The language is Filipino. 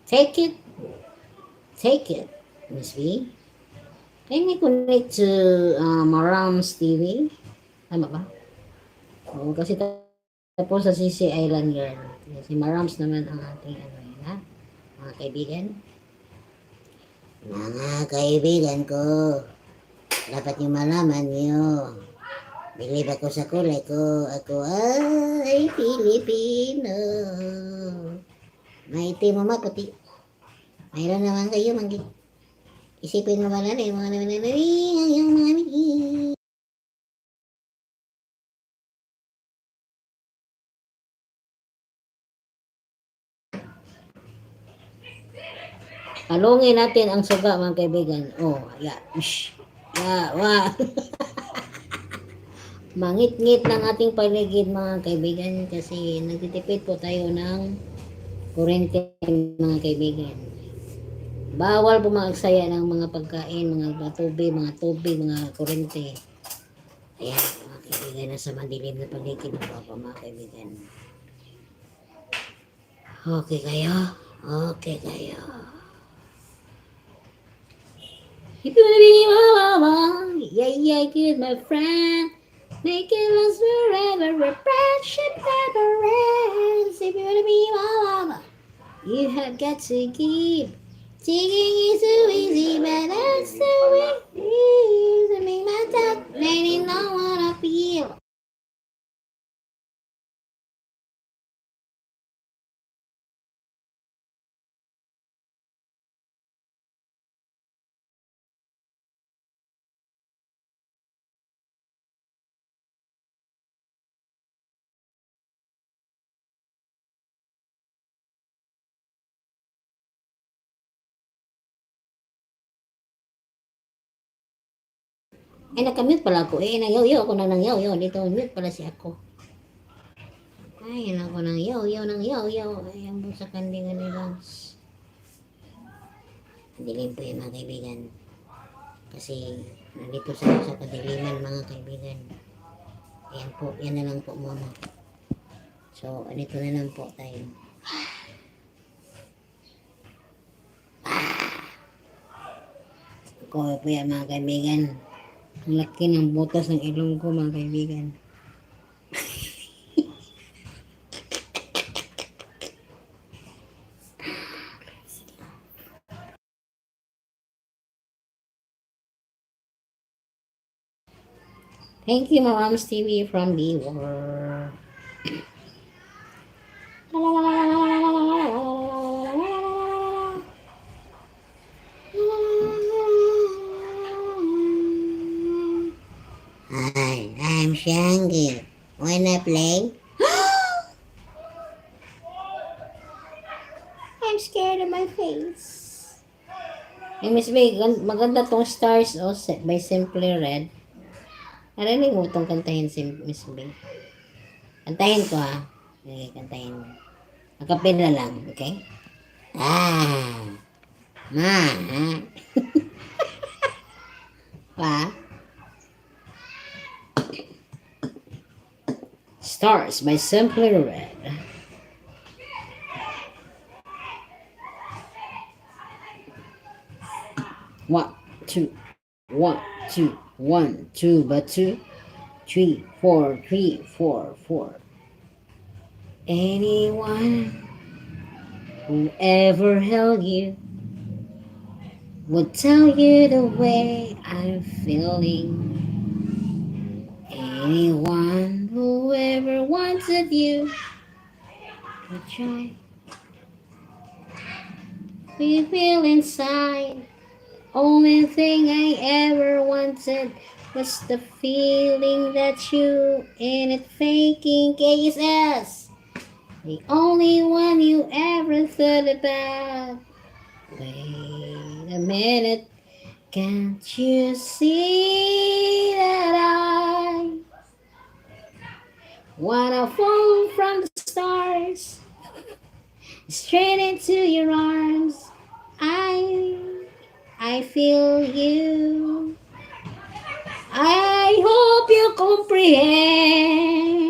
Take it. Take it, Miss B. Can we connect to Marams TV? Tama ba? Oo, kasi tapos sa CC Island Girl. Si Marams naman ang ating ano yun, ha? Mga kaibigan. Mga kaibigan ko, dapat yung malaman niyo. Bilib ako sa kulay ko. Ako ay Pilipino. Maitim mo maputi. Mayroon naman kayo isipin mo ba na yung mga nananaring yung mga miki. Palungin natin ang suga mga kaibigan. Oh, yeah. Ush. Yeah, wow. Mangit-ngit ng ating paligid mga kaibigan kasi nagtitipid po tayo ng kuryente mga kaibigan. Bawal po maaksaya ng mga pagkain, mga tubig, mga kuryente. Ayan, mga kaibigan, nasa madilim na paligid na po mga kaibigan. Okay kayo? Okay kayo. If you wanna be my mama, yeah, good, my friend. Make it last forever, a friendship never ends. If you wanna be my mama, you have got to keep. Singing is so easy, but that's so easy to make my top, letting no one feel. Ay, nakamute pala ako. Eh, nangyaw-yaw ako na nangyaw-yaw. Dito, mute pala si ako. Ay, yan ako nangyaw-yaw. Ay, ang busa kandingan nila. Dilim po yan mga kaibigan. Kasi, nandito sa kadiliman mga kaibigan. Ayan po, yan na lang po muna. So, dito na lang po tayo. Ako po yan mga kaibigan. Ang laki ng butas ng ilong ko mga kaibigan. Thank you, Mom's TV from the world. Hi, I'm Shangy. Wanna play? I'm scared of my face. Hey, Miss Bay, maganda tong Stars by Simply Red. Narinig mo itong kantahin si Miss Bay. Kantahin ko ha. Okay, kantahin mo. Akapela lang, okay? Ma, ha? Pa? Stars by Simply Red. One, two, one, two, one, two, but two, three, four, four. Anyone who ever held you would tell you the way I'm feeling. Anyone who ever wanted you would try. We feel inside. Only thing I ever wanted was the feeling that you in it faking KSS. The only one you ever thought about. Wait a minute, can't you see that I wanna fall from the stars straight into your arms? I feel you. I hope you comprehend.